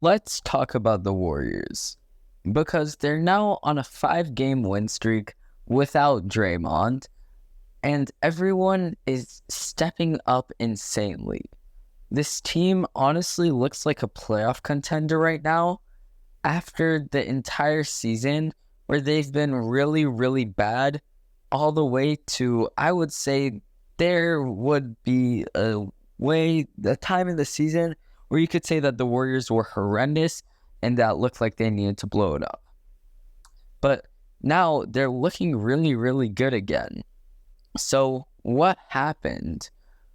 Let's talk about the Warriors because they're now on a 5-game win streak without Draymond, and everyone is stepping up insanely. This team honestly looks like a playoff contender right now after the entire season where they've been really, really bad, all the way to, I would say, there would be a time in the season where you could say that the Warriors were horrendous and that looked like they needed to blow it up. But now they're looking really, really good again. So what happened?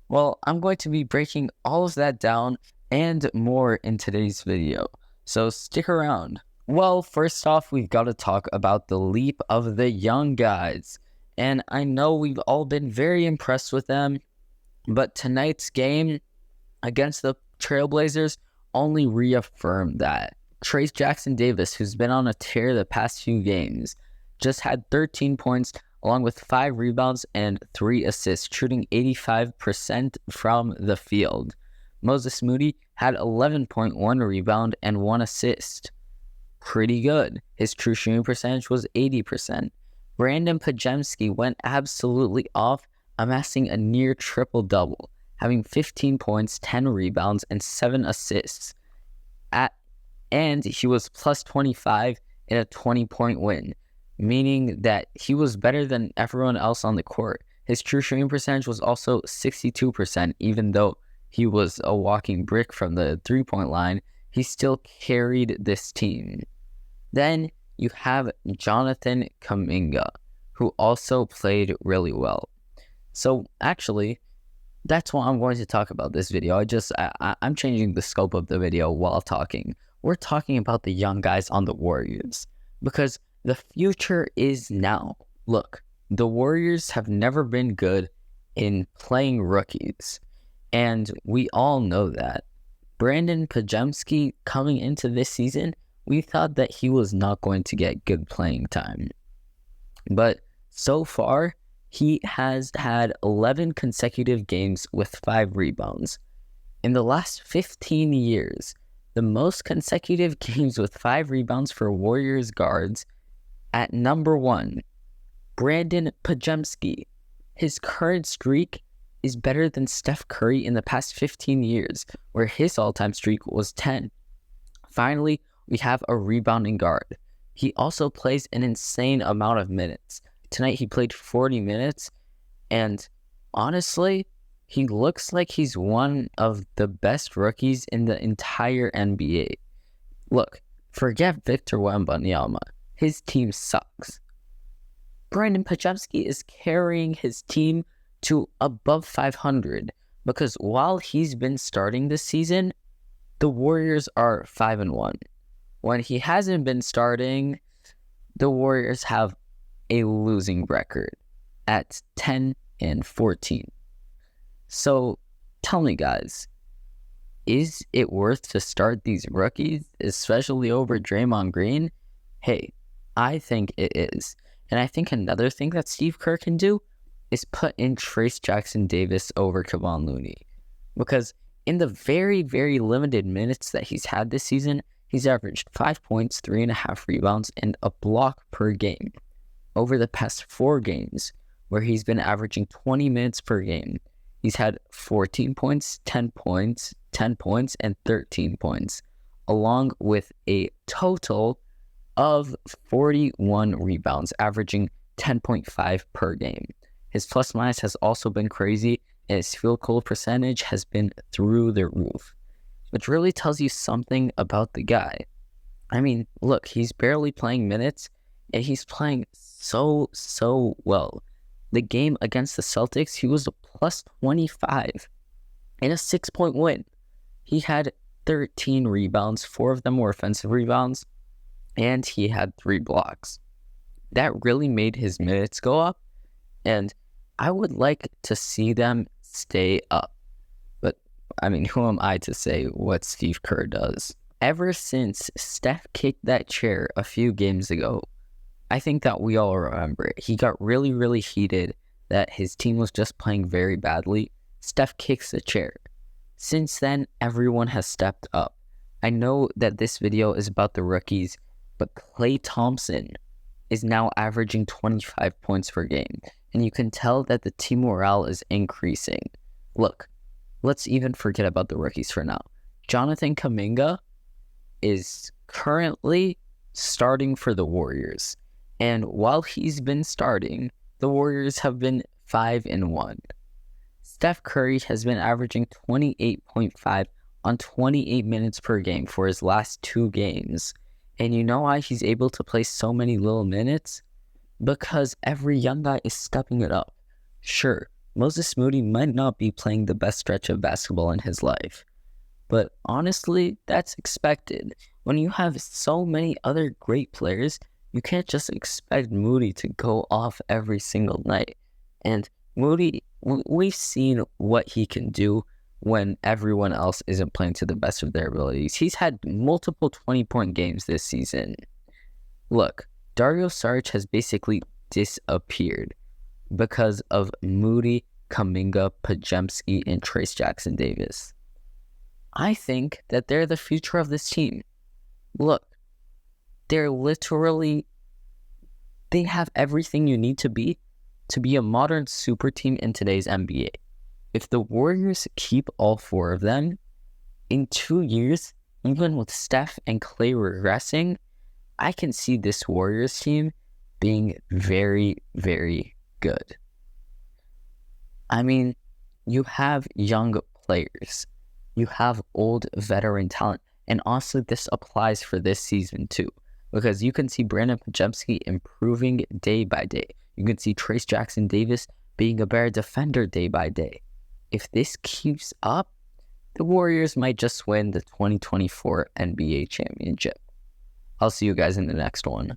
Well, I'm going to be breaking all of that down and more in today's video. So stick around. Well, first off, we've got to talk about the leap of the young guys. And I know we've all been very impressed with them, but tonight's game against the Trailblazers only reaffirmed that. Trayce Jackson-Davis, who's been on a tear the past few games, just had 13 points along with 5 rebounds and 3 assists, shooting 85% from the field. Moses Moody had 11.1 rebound and 1 assist. Pretty good. His true shooting percentage was 80%. Brandon Podziemski went absolutely off, amassing a near triple-double, having 15 points, 10 rebounds, and 7 assists. And he was plus 25 in a 20-point win, meaning that he was better than everyone else on the court. His true shooting percentage was also 62%, even though he was a walking brick from the three-point line. He still carried this team. Then you have Jonathan Kuminga, who also played really well. So actually, that's what I'm going to talk about this video. I'm changing the scope of the video while talking. We're talking about the young guys on the Warriors because the future is now. Look, the Warriors have never been good in playing rookies, and we all know that. Brandon Podziemski coming into this season, we thought that he was not going to get good playing time. But so far, he has had 11 consecutive games with 5 rebounds. In the last 15 years, the most consecutive games with 5 rebounds for Warriors guards at number 1, Brandon Podziemski. His current streak is better than Steph Curry in the past 15 years, where his all-time streak was 10. Finally, we have a rebounding guard. He also plays an insane amount of minutes. Tonight he played 40 minutes, and honestly, he looks like he's one of the best rookies in the entire NBA. Look, forget Victor Wembanyama. His team sucks. Brandon Podziemski is carrying his team to above 500 because while he's been starting this season, the Warriors are 5-1. When he hasn't been starting, the Warriors have a losing record at 10-14. So tell me, guys, is it worth to start these rookies, especially over Draymond Green? Hey, I think it is. And I think another thing that Steve Kerr can do is put in Trayce Jackson-Davis over Kevon Looney. Because in the very, very limited minutes that he's had this season, he's averaged 5 points, 3.5 rebounds, and a block per game. Over the past 4 games, where he's been averaging 20 minutes per game, he's had 14 points, 10 points, 10 points, and 13 points, along with a total of 41 rebounds, averaging 10.5 per game. His plus minus has also been crazy, and his field goal percentage has been through the roof, which really tells you something about the guy. I mean, look, he's barely playing minutes, and he's playing so well. The game against the Celtics, he was a plus 25 in a 6-point win. He had 13 rebounds, 4 of them were offensive rebounds, and he had 3 blocks. That really made his minutes go up, and I would like to see them stay up. But, I mean, who am I to say what Steve Kerr does? Ever since Steph kicked that chair a few games ago, I think that we all remember it. He got really, really heated that his team was just playing very badly. Steph kicks the chair. Since then, everyone has stepped up. I know that this video is about the rookies, but Klay Thompson is now averaging 25 points per game, and you can tell that the team morale is increasing. Look, let's even forget about the rookies for now. Jonathan Kuminga is currently starting for the Warriors, and while he's been starting, the Warriors have been 5-1. Steph Curry has been averaging 28.5 on 28 minutes per game for his last 2 games. And you know why he's able to play so many little minutes? Because every young guy is stepping it up. Sure, Moses Moody might not be playing the best stretch of basketball in his life, but honestly, that's expected. When you have so many other great players, you can't just expect Moody to go off every single night. And Moody, we've seen what he can do when everyone else isn't playing to the best of their abilities. He's had multiple 20-point games this season. Look, Dario Saric has basically disappeared because of Moody, Kuminga, Podziemski, and Trayce Jackson-Davis. I think that they're the future of this team. Look, they have everything you need to be a modern super team in today's NBA. If the Warriors keep all 4 of them, in 2 years, even with Steph and Klay regressing, I can see this Warriors team being very, very good. I mean, you have young players. You have old veteran talent. And honestly, this applies for this season too, because you can see Brandon Podziemski improving day by day. You can see Trayce Jackson-Davis being a better defender day by day. If this keeps up, the Warriors might just win the 2024 NBA championship. I'll see you guys in the next one.